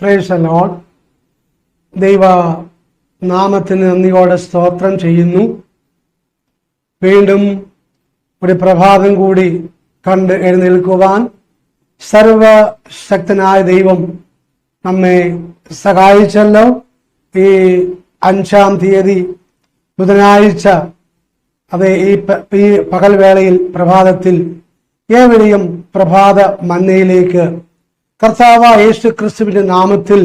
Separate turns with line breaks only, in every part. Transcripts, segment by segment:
Praise the Lord. ദൈവ നാമത്തിന് നന്ദിയോടെ സ്തോത്രം ചെയ്യുന്നു. വീണ്ടും ഒരു പ്രഭാതം കൂടി കണ്ട് എഴുന്നേൽക്കുവാൻ സർവശക്തനായ ദൈവം നമ്മെ സഹായിച്ചല്ലോ. ഈ 5-ാം തീയതി ബുധനാഴ്ച, അതെ, ഈ പകൽവേളയിൽ പ്രഭാതത്തിൽ ഏവരെയും പ്രഭാത മന്നയിലേക്ക് കർത്താവ് യേശു ക്രിസ്തുവിന്റെ നാമത്തിൽ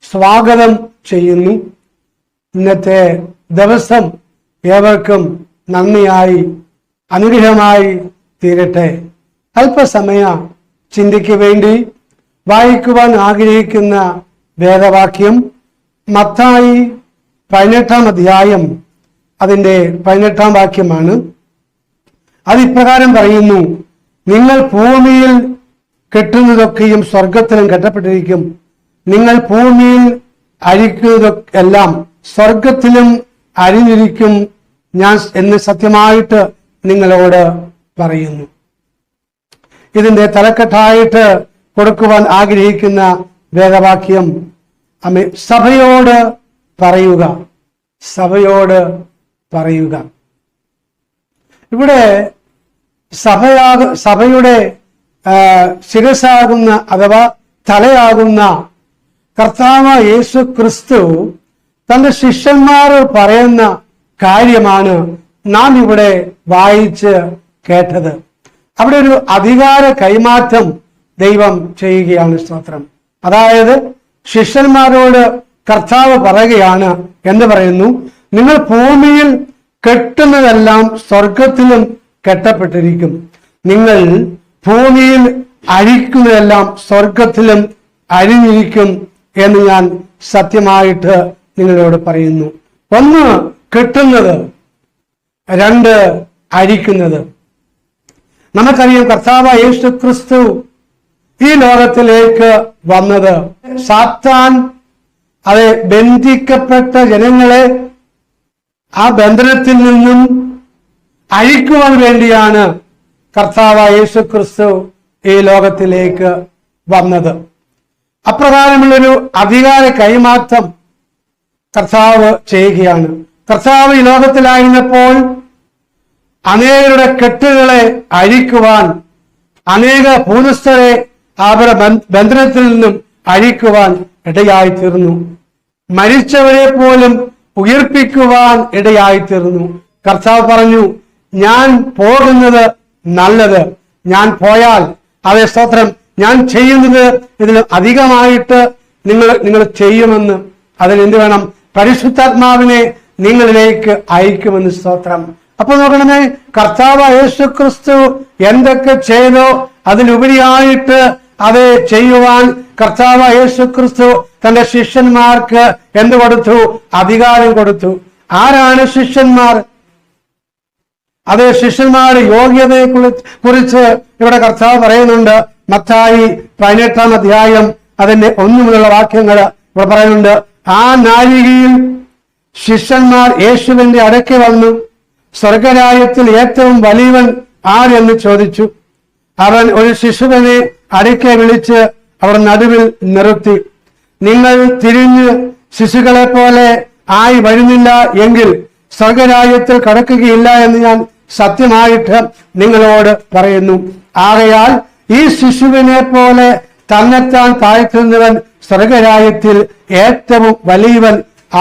സ്വാഗതം ചെയ്യുന്നു. ഇന്നത്തെ ദിവസം ഏവർക്കും നന്ദിയായി അനുഗ്രഹമായി തീരട്ടെ. അല്പസമയ ചിന്തയ്ക്ക് വേണ്ടി വായിക്കുവാൻ ആഗ്രഹിക്കുന്ന വേദവാക്യം മത്തായി 18-ാം അധ്യായം, അതിൻ്റെ 18-ാം വാക്യമാണ്. അതിപ്രകാരം പറയുന്നു: നിങ്ങൾ ഭൂമിയിൽ കെട്ടുന്നതൊക്കെയും സ്വർഗത്തിലും കെട്ടപ്പെട്ടിരിക്കും, നിങ്ങൾ ഭൂമിയിൽ അഴിക്കുന്നതെല്ലാം സ്വർഗത്തിലും അഴിഞ്ഞിരിക്കും ഞാൻ എന്ന് സത്യമായിട്ട് നിങ്ങളോട് പറയുന്നു. ഇതിന്റെ തലക്കെട്ടായിട്ട് കൊടുക്കുവാൻ ആഗ്രഹിക്കുന്ന വേദവാക്യം സഭയോട് പറയുക, സഭയോട് പറയുക. ഇവിടെ സഭയുടെ ശിരസാകുന്ന അഥവാ തലയാകുന്ന കർത്താവ് യേശു ക്രിസ്തു തന്റെ ശിഷ്യന്മാർ പറയുന്ന കാര്യമാണ് നാം ഇവിടെ വായിച്ച് കേട്ടത്. അവിടെ ഒരു അധികാര കൈമാറ്റം ദൈവം ചെയ്യുകയാണ്. സ്തോത്രം. അതായത് ശിഷ്യന്മാരോട് കർത്താവ് പറയുകയാണ്, എന്ന് പറയുന്നു: നിങ്ങൾ ഭൂമിയിൽ കെട്ടുന്നതെല്ലാം സ്വർഗത്തിലും കെട്ടപ്പെട്ടിരിക്കും, നിങ്ങൾ ഭൂമിയിൽ അഴിക്കുന്നതെല്ലാം സ്വർഗത്തിലും അഴിഞ്ഞിരിക്കും എന്ന് ഞാൻ സത്യമായിട്ട് നിങ്ങളോട് പറയുന്നു. 1 കെട്ടുന്നത്, 2 അഴിക്കുന്നത്. നമുക്കറിയാം, കർത്താവ് യേശു ക്രിസ്തു ഈ ലോകത്തിലേക്ക് വന്നത് സാത്താൻ ബന്ധിക്കപ്പെട്ട ജനങ്ങളെ ആ ബന്ധനത്തിൽ നിന്നും അഴിക്കുവാൻ വേണ്ടിയാണ് കർത്താവ് യേശു ക്രിസ്തു ഈ ലോകത്തിലേക്ക് വന്നത്. അപ്രകാരമുള്ളൊരു അധികാര കൈമാറ്റം കർത്താവ് ചെയ്യുകയാണ്. കർത്താവ് ഈ ലോകത്തിലായിരുന്നപ്പോൾ അനേകരുടെ കെട്ടുകളെ അഴിക്കുവാൻ, അനേക ഭൂതസ്ഥരെ അവരുടെ ബന്ധനത്തിൽ നിന്നും അഴിക്കുവാൻ ഇടയായിത്തീർന്നു. മരിച്ചവരെ പോലും ഉയർപ്പിക്കുവാൻ ഇടയായിത്തീർന്നു. കർത്താവ് പറഞ്ഞു: ഞാൻ പോകുന്നത് നല്ലത്, ഞാൻ പോയാൽ അതേ സ്തോത്രം, ഞാൻ ചെയ്യുന്നത് ഇതിന് അധികമായിട്ട് നിങ്ങൾ ചെയ്യുമെന്ന്. അതിനെന്ത് വേണം? പരിശുദ്ധാത്മാവിനെ നിങ്ങളിലേക്ക് അയക്കുമെന്ന്. സ്തോത്രം. അപ്പൊ നോക്കണമേ, കർത്താവ് യേശു ക്രിസ്തു എന്തൊക്കെ ചെയ്തോ അതിലുപരിയായിട്ട് അത് ചെയ്യുവാൻ കർത്താവ് യേശു ക്രിസ്തു തന്റെ ശിഷ്യന്മാർക്ക് എന്ത് കൊടുത്തു? അധികാരം കൊടുത്തു. ആരാണ് ശിഷ്യന്മാർ? അത് ശിഷ്യന്മാരുടെ യോഗ്യതയെ കുറിച്ച് ഇവിടെ കർത്താവ് പറയുന്നുണ്ട്. മത്തായി 18-ാം അധ്യായം അതിന്റെ 1 മുതലുള്ള വാക്യങ്ങൾ ഇവിടെ പറയുന്നുണ്ട്. ആ നാഴികയിൽ ശിഷ്യന്മാർ യേശുവിന്റെ അടുക്കെ വന്നു. സ്വർഗരാജ്യത്തിൽ ഏറ്റവും വലിയവൻ ആരെന്ന് ചോദിച്ചു. അവൻ ഒരു ശിശുവിനെ അടുക്കെ വിളിച്ച് അവർ നടുവിൽ നിർത്തി. നിങ്ങൾ തിരിഞ്ഞ് ശിശുക്കളെ പോലെ ആയി വരുന്നില്ല എങ്കിൽ സ്വർഗരാജ്യത്തിൽ കടക്കുകയില്ല എന്ന് ഞാൻ സത്യമായിട്ട് നിങ്ങളോട് പറയുന്നു. ആകയാൽ ഈ ശിശുവിനെ പോലെ തന്നെത്താൻ താഴ്ത്തുന്നവൻ സ്വർഗരാജ്യത്തിൽ ഏറ്റവും വലിയവൻ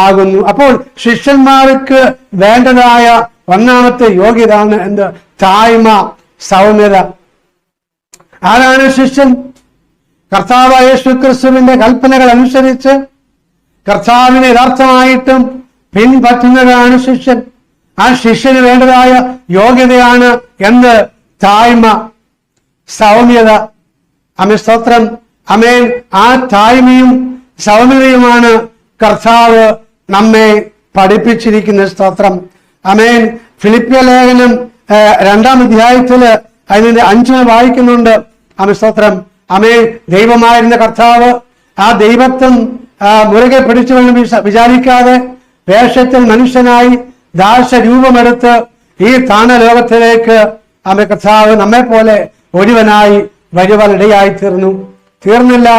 ആകുന്നു. അപ്പോൾ ശിഷ്യന്മാർക്ക് വേണ്ടതായ 1ാമത്തെ യോഗ്യത ആണ് എന്ത്? താഴ്മ, സൗമ്യത. ആരാണ് ശിഷ്യൻ? കർത്താവ് യേശു ക്രിസ്തുവിന്റെ കൽപ്പനകൾ അനുസരിച്ച് കർത്താവിനെ യഥാർത്ഥമായിട്ടും പിൻപറ്റുന്നതാണ് ശിഷ്യൻ. ആ ശിഷ്യന് വേണ്ടതായ യോഗ്യതയാണ് എന്ത്? താഴ്മ, സൗമ്യത. സ്തോത്രം. അമേൻ. ആ താഴ്മയും സൗമ്യതയുമാണ് കർത്താവ് നമ്മെ പഠിപ്പിച്ചിരിക്കുന്ന. സ്തോത്രം. അമേൻ. ഫിലിപ്പിയ ലേഖനം 2-ാം അധ്യായത്തില് അതിന്റെ 5 വായിക്കുന്നുണ്ട്. സ്തോത്രം. അമേൻ. ദൈവമായിരുന്ന കർത്താവ് ആ ദൈവത്വം മുറുകെ പിടിച്ചുവെന്ന് വിചാരിക്കാതെ വേഷത്തിൽ മനുഷ്യനായി ദാസരൂപമെടുത്ത് ഈ താണലോകത്തിലേക്ക് കർത്താവ് നമ്മെ പോലെ ഒരുവനായി വരുവാൻ ഇടയായി തീർന്നില്ല.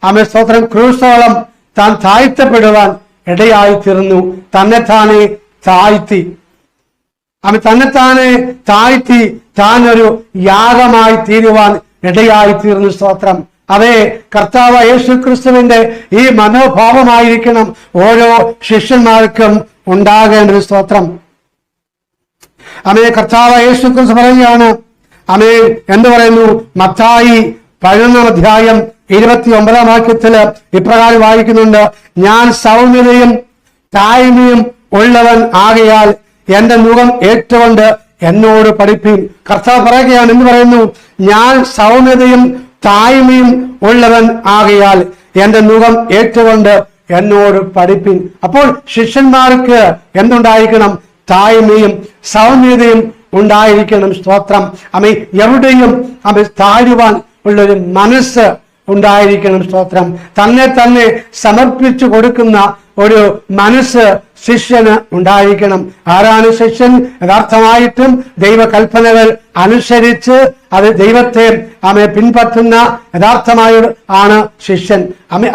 ആമേൻ സ്തോത്രം ക്രൂശോളം താൻ താഴ്ത്തപ്പെടുവാൻ ഇടയായി തീർന്നു. തന്നെത്താനെ താഴ്ത്തി, തന്നെത്താനെ താഴ്ത്തി താൻ ഒരു യാഗമായി തീരുവാൻ ഇടയായി തീർന്നു. സ്തോത്രം. അതേ കർത്താവ് യേശു ക്രിസ്തുവിന്റെ ഈ മനോഭാവമായിരിക്കണം ഓരോ ശിഷ്യന്മാർക്കും ഉണ്ടാകേണ്ടത്. സ്തോത്രം. കർത്താവ് യേശു ക്രിസ്തു പറയുകയാണ്, എന്ത് പറയുന്നു? മത്തായി 11 29 വാക്യത്തില് ഇപ്രകാരം വായിക്കുന്നുണ്ട്, ഞാൻ സൗമ്യതയും താഴ്മയും ഉള്ളവൻ ആകയാൽ എന്റെ മുഖം ഏറ്റുകൊണ്ട് എന്നോട് പഠിപ്പീൻ. കർത്താവ് പറയുകയാണ്, എന്ന് പറയുന്നു, ഞാൻ സൗമ്യതയും താഴ്മയും ഉള്ളവൻ ആകയാൽ എന്റെ മുഖം ഏറ്റുകൊണ്ട് എന്നോട് പഠിപ്പീൻ. അപ്പോൾ ശിഷ്യന്മാർക്ക് എന്തുണ്ടായിരിക്കണം? താഴ്മയും സൗമ്യതയും ഉണ്ടായിരിക്കണം. സ്തോത്രം. എവിടെയും താഴുവാൻ ഉള്ളൊരു മനസ്സ് ഉണ്ടായിരിക്കണം. സ്തോത്രം. തന്നെ സമർപ്പിച്ചു കൊടുക്കുന്ന ഒരു മനസ്സ് ശിഷ്യന് ഉണ്ടായിരിക്കണം. ആരാണ് ശിഷ്യൻ? യഥാർത്ഥമായിട്ടും ദൈവകൽപ്പനകൾ അനുസരിച്ച് അത് ദൈവത്തെ പിൻപറ്റുന്ന യഥാർത്ഥമായ ആണ് ശിഷ്യൻ.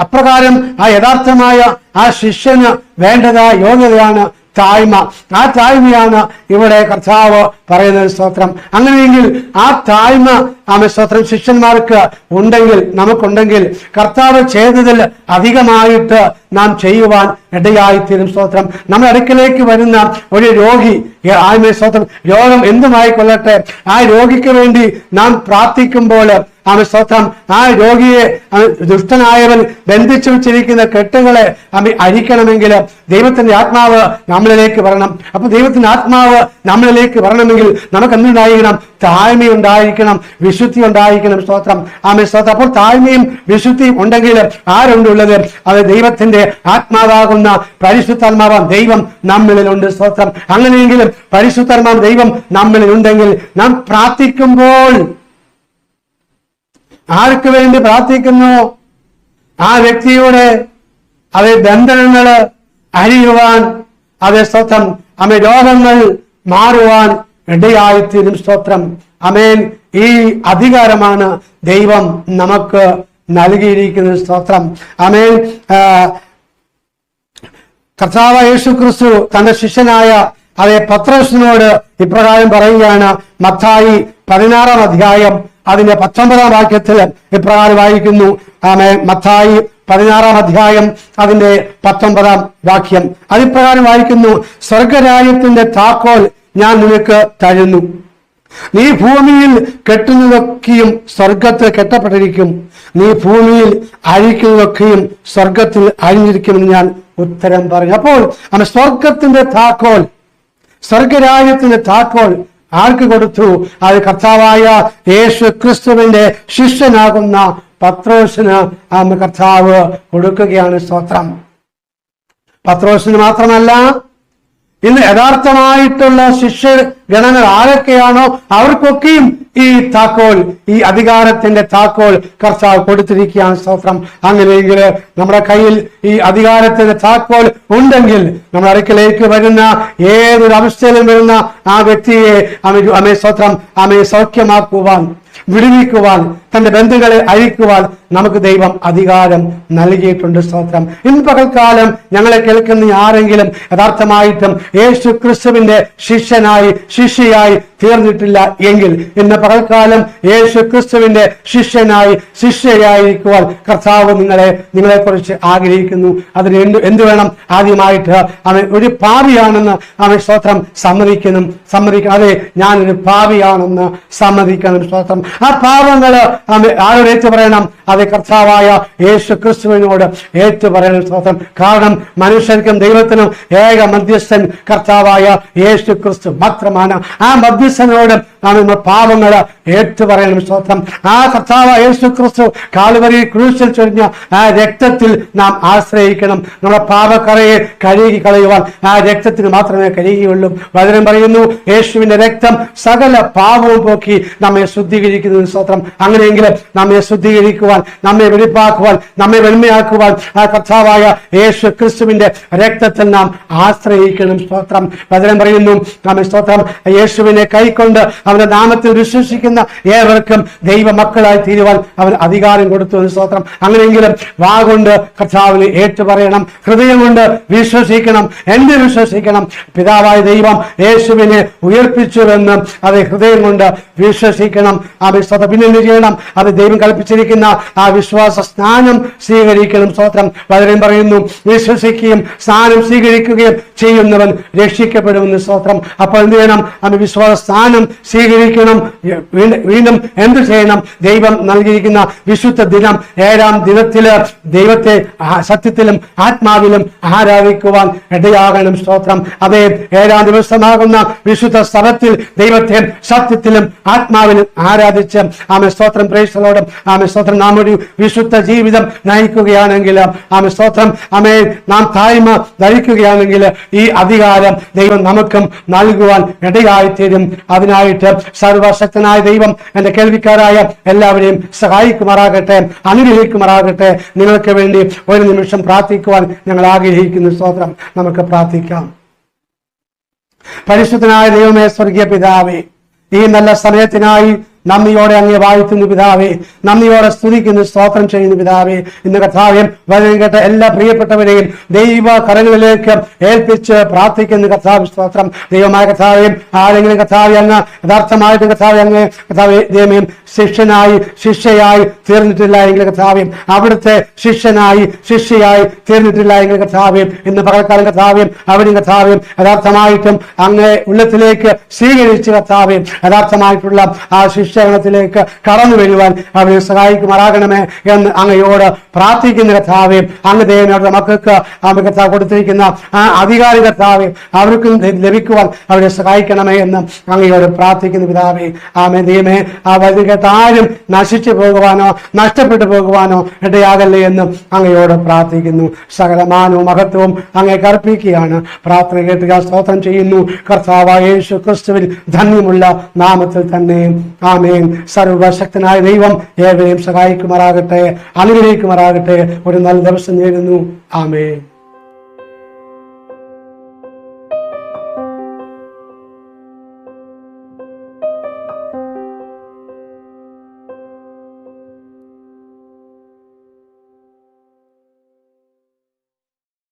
അപ്രകാരം ആ യഥാർത്ഥമായ ആ ശിഷ്യന് വേണ്ടതായ യോഗ്യതയാണ് താഴ്മ. ആ താഴ്മയാണ് ഇവിടെ കർത്താവ് പറയുന്നത്. സ്തോത്രം. അങ്ങനെയെങ്കിൽ ആ താഴ്മ സ്തോത്രം ശിഷ്യന്മാർക്ക് ഉണ്ടെങ്കിൽ, നമുക്കുണ്ടെങ്കിൽ, കർത്താവ് ചെയ്തതിൽ അധികമായിട്ട് നാം ചെയ്യുവാൻ ഇടയായിത്തീരും. സ്തോത്രം. നമ്മുടെ അടുക്കലേക്ക് വരുന്ന ഒരു രോഗി സ്തോത്രം, രോഗം എന്തുമായിക്കൊള്ളട്ടെ, ആ രോഗിക്ക് വേണ്ടി നാം പ്രാർത്ഥിക്കുമ്പോൾ സ്തോത്രം, ആ രോഗിയെ ദുഷ്ടനായവൻ ബന്ധിച്ചു വെച്ചിരിക്കുന്ന കെട്ടുകളെ അഴിക്കണമെങ്കിൽ ദൈവത്തിന്റെ ആത്മാവ് നമ്മളിലേക്ക് വരണം. അപ്പൊ ദൈവത്തിന്റെ ആത്മാവ് നമ്മളിലേക്ക് വരണമെങ്കിൽ നമുക്ക് എന്തുണ്ടായിരിക്കണം? താഴ്മയുണ്ടായിരിക്കണം, വിശുദ്ധി ഉണ്ടായിരിക്കണം. സ്തോത്രം. സ്തോത്രം. അപ്പോൾ താഴ്മയും വിശുദ്ധിയും ഉണ്ടെങ്കിൽ ആരുണ്ടുള്ളത്? അത് ദൈവത്തിന്റെ ആത്മാവാകുന്ന പരിശുദ്ധാത്മാവാം ദൈവം നമ്മളിലുണ്ട്. സ്തോത്രം. അങ്ങനെയെങ്കിലും പരിശുദ്ധാത്മാവ് ദൈവം നമ്മളിലുണ്ടെങ്കിൽ നാം പ്രാർത്ഥിക്കുമ്പോൾ ആർക്ക് വേണ്ടി പ്രാർത്ഥിക്കുന്നു? ആ വ്യക്തിയുടെ ബന്ധനങ്ങൾ അഴിയുവാൻ, സ്തോത്രം, രോഗങ്ങൾ മാറുവാൻ ഇടയായിത്തീരും. സ്തോത്രം. ഈ അധികാരമാണ് ദൈവം നമുക്ക് നൽകിയിരിക്കുന്നത്. സ്തോത്രം. കർത്താവ് യേശു ക്രിസ്തു തന്റെ ശിഷ്യനായ പത്രോസിനോട് ഇപ്രകാരം പറയുകയാണ്. മത്തായി 16 അതിന്റെ 19 വാക്യത്തിൽ ഇപ്രകാരം വായിക്കുന്നു. മത്തായി 16 അതിന്റെ 19 വാക്യം അതിപ്രകാരം വായിക്കുന്നു, സ്വർഗരാജ്യത്തിന്റെ താക്കോൽ ഞാൻ നിനക്ക് തരുന്നു. നീ ഭൂമിയിൽ കെട്ടുന്നതൊക്കെയും സ്വർഗത്തിൽ കെട്ടപ്പെട്ടിരിക്കും, നീ ഭൂമിയിൽ അഴിക്കുന്നതൊക്കെയും സ്വർഗത്തിൽ അഴിഞ്ഞിരിക്കുമെന്ന് ഞാൻ ഉത്തരം പറഞ്ഞു. അപ്പോൾ സ്വർഗത്തിന്റെ താക്കോൽ, സ്വർഗരാജ്യത്തിന്റെ താക്കോൽ ആർക്ക് കൊടുത്തു? അത് കർത്താവായ യേശു ക്രിസ്തുവിന്റെ ശിഷ്യനാകുന്ന പത്രോസിന് കർത്താവ് കൊടുക്കുകയാണ്. സ്തോത്രം. പത്രോസിന് മാത്രമല്ല, ഇന്ന് യഥാർത്ഥമായിട്ടുള്ള ശിഷ്യഗണങ്ങൾ ആരൊക്കെയാണോ അവർക്കൊക്കെയും ഈ താക്കോൽ, ഈ അധികാരത്തിന്റെ താക്കോൽ കർത്താവ് കൊടുത്തിരിക്കുകയാണ്. സ്തോത്രം. അങ്ങനെയെങ്കിൽ നമ്മുടെ കയ്യിൽ ഈ അധികാരത്തിന്റെ താക്കോൽ ഉണ്ടെങ്കിൽ നമ്മുടെ അടുക്കലേക്ക് വരുന്ന ഏതൊരു അവസ്ഥയിലും വരുന്ന ആ വ്യക്തിയെ സ്തോത്രം സൗഖ്യമാക്കുവാൻ, വിടുവിക്കുവാൻ, തന്റെ ബന്ധുക്കളെ അഴിക്കുവാൻ നമുക്ക് ദൈവം അധികാരം നൽകിയിട്ടുണ്ട്. സ്തോത്രം. ഇന്ന് പകൽക്കാലം ഞങ്ങളെ കേൾക്കുന്ന ആരെങ്കിലും യഥാർത്ഥമായിട്ടും യേശു ക്രിസ്തുവിന്റെ ശിഷ്യയായി തീർന്നിട്ടില്ല എങ്കിൽ ഇന്ന് പകൽക്കാലം യേശു ക്രിസ്തുവിന്റെ ശിഷ്യയായിരിക്കുവാൻ കർത്താവ് നിങ്ങളെ കുറിച്ച് ആഗ്രഹിക്കുന്നു. അതിന് എന്ത് വേണം? ആദ്യമായിട്ട് ഒരു പാപിയാണെന്ന് സ്തോത്രം സമ്മതിക്കണം. അതെ, ഞാനൊരു പാപിയാണെന്ന് സമ്മതിക്കണം. സ്തോത്രം. ആ പാപങ്ങള് ആരോട് ഏറ്റു പറയണം? അത് കർത്താവായ യേശു ക്രിസ്തുവിനോട് ഏറ്റു പറയണം. സ്തോത്രം. കാരണം മനുഷ്യർക്കും ദൈവത്തിനും ഏക മധ്യസ്ഥൻ കർത്താവായ യേശു ക്രിസ്തു മാത്രമാണ്. ആ മധ്യസ്ഥനോട് നമ്മുടെ പാപങ്ങള് ഏറ്റു പറയണം. സ്തോത്രം. ആ കർത്താവായ യേശു ക്രിസ്തു കാൽവരി ക്രൂശിൽ ചൊരിഞ്ഞ ആ രക്തത്തിൽ നാം ആശ്രയിക്കണം. നമ്മുടെ പാപക്കറയെ കഴുകി കളയുവാൻ ആ രക്തത്തിന് മാത്രമേ കഴിയുകയുള്ളൂ. വചനം പറയുന്നു, യേശുവിന്റെ രക്തം സകല പാപവും പോക്കി നമ്മെ ശുദ്ധീകരിക്കുന്നു. സ്തോത്രം. അങ്ങനെയെങ്കിലും നമ്മെ ശുദ്ധീകരിക്കുവാൻ, നമ്മെ വെളിപ്പാക്കുവാൻ, നമ്മെ വെണ്മയാക്കുവാൻ ആ കർത്താവായ യേശു ക്രിസ്തുവിന്റെ രക്തത്തിൽ നാം ആശ്രയിക്കണം. സ്തോത്രം. വചനം പറയുന്നു, സ്തോത്രം, യേശുവിനെ കൈക്കൊണ്ട് അവന്റെ നാമത്തിൽ വിശ്വസിക്കുന്ന ഏവർക്കും ദൈവ മക്കളായി തീരുവാൻ അവൻ അധികാരം കൊടുത്തു. സ്തോത്രം. അങ്ങനെയെങ്കിലും വാഗൊണ്ട് കർത്താവിനെ ഏറ്റുപറയണം, ഹൃദയം കൊണ്ട് വിശ്വസിക്കണം. എന്ത് വിശ്വസിക്കണം? പിതാവായ ദൈവം യേശുവിനെ ഉയർപ്പിച്ചുവെന്ന് അത് ഹൃദയം കൊണ്ട് വിശ്വസിക്കണം. സ്തോത്രം. പിന്നെ എന്ത് ചെയ്യണം? അത് ദൈവം കൽപ്പിച്ചിരിക്കുന്ന ആ വിശ്വാസ സ്നാനം സ്വീകരിക്കണം. സ്തോത്രം. പലരും പറയുന്നു വിശ്വസിക്കുകയും സ്നാനം സ്വീകരിക്കുകയും ചെയ്യുന്നവൻ രക്ഷിക്കപ്പെടുമെന്ന്. സ്തോത്രം. അപ്പോൾ എന്ത് ചെയ്യണം? അവൻ വിശ്വാസ സ്നാനം സ്വീകരിക്കണം. വീണ്ടും എന്ത് ചെയ്യണം? ദൈവം നൽകിയിരിക്കുന്ന വിശുദ്ധ ദിനം 7-ാം ദിനത്തില് ദൈവത്തെ സത്യത്തിലും ആത്മാവിലും ആരാധിക്കുവാൻ ഇടയാകണം. സ്തോത്രം. അതേ 7-ാം ദിവസമാകുന്ന വിശുദ്ധ സഭത്തിൽ ദൈവത്തെ സത്യത്തിലും ആത്മാവിലും ആരാധിച്ച് ആമേ സ്തോത്രം. Praise the Lord. ആമേ സ്തോത്രം. നാം ഒരു വിശുദ്ധ ജീവിതം നയിക്കുകയാണെങ്കിൽ, ആമേ സ്തോത്രം, ആമേ നാം താഴ്മ ധരിക്കുകയാണെങ്കിൽ ഈ അധികാരം ദൈവം നമുക്കും നൽകുവാൻ ഇടയായിത്തീരും. അതിനായിട്ട് സർവശക്തനായ ദൈവം എന്റെ കേൾവിക്കാരായ എല്ലാവരെയും സഹായിക്കുമാറാകട്ടെ, അനുഗ്രഹിക്കുമാറാകട്ടെ. നിങ്ങൾക്ക് വേണ്ടി ഒരു നിമിഷം പ്രാർത്ഥിക്കുവാൻ ഞങ്ങൾ ആഗ്രഹിക്കുന്നു. സ്തോത്രം. നമുക്ക് പ്രാർത്ഥിക്കാം. പരിശുദ്ധനായ ദൈവമേ, സ്വർഗീയ പിതാവേ, ഈ നല്ല സമയത്തിനായി നന്ദിയോടെ അങ്ങേ വാഴ്ത്തുന്നു പിതാവേ, നന്ദിയോടെ സ്തുതിക്കുന്നു, സ്തോത്രം ചെയ്യുന്നു പിതാവേ. ഇന്ന് കർത്താവേ, വചനം കേട്ട എല്ലാ പ്രിയപ്പെട്ടവരെയും ദൈവ കരങ്ങളിലേക്ക് ഏൽപ്പിച്ച് പ്രാർത്ഥിക്കുന്നു കർത്താവ്. സ്തോത്രം. ദൈവമായ കർത്താവേ, ആരെങ്കിലും കർത്താവേ അങ്ങ് യഥാർത്ഥമായിട്ട് കർത്താവേ അങ്ങ് കർത്താവേ ദൈവമേ ശിഷ്യനായി ശിഷ്യയായി തീർന്നിട്ടില്ല എങ്കിൽ കർത്താവേ, അവിടുത്തെ ശിഷ്യനായി ശിഷ്യയായി തീർന്നിട്ടില്ല എങ്കിൽ കർത്താവേ, ഇന്ന് പകൽക്കാലം കർത്താവേ അവരും കർത്താവേ യഥാർത്ഥമായിട്ടും അങ്ങേ ഉള്ളത്തിലേക്ക് സ്വീകരിച്ച് കർത്താവേ യഥാർത്ഥമായിട്ടുള്ള ആ ശിക്ഷണത്തിലേക്ക് കടന്നു വരുവാൻ അവരെ സഹായിക്കുമാറാകണമേ എന്ന് അങ്ങയോട് പ്രാർത്ഥിക്കുന്ന കർത്താവേ. അങ്ങ് ദൈവമേ അവരുടെ മക്കൾക്ക് ആമേ കർത്താവ് കൊടുത്തിരിക്കുന്ന ആ അധികാരി കർത്താവേ അവർക്കും ലഭിക്കുവാൻ അവരെ സഹായിക്കണമേ എന്ന് അങ്ങയോട് പ്രാർത്ഥിക്കുന്ന പിതാവേ. ആമേ ദൈവമേ, ആ വചനം കേട്ട ആരും നശിച്ചു പോകുവാനോ നഷ്ടപ്പെട്ടു പോകുവാനോ ഇടയാകല്ലേ എന്ന് അങ്ങയോട് പ്രാർത്ഥിക്കുന്നു. സകലമാനവും മഹത്വവും അങ്ങേ കർപ്പിക്കുകയാണ്. പ്രാർത്ഥന കേട്ടുക സ്തോത്രം ചെയ്യുന്നു കർത്താവായ യേശു ക്രിസ്തുവിൽ ധന്യമുള്ള നാമത്തിൽ തന്നെ. ആമേൻ. സർവശക്തനായ ദൈവം ഏവരെയും സഹായിക്കുമാറാകട്ടെ, അനുഗ്രഹിക്കുമാറാകട്ടെ. ഒരു നല്ല ദിവസം നേരുന്നു. ആമേൻ.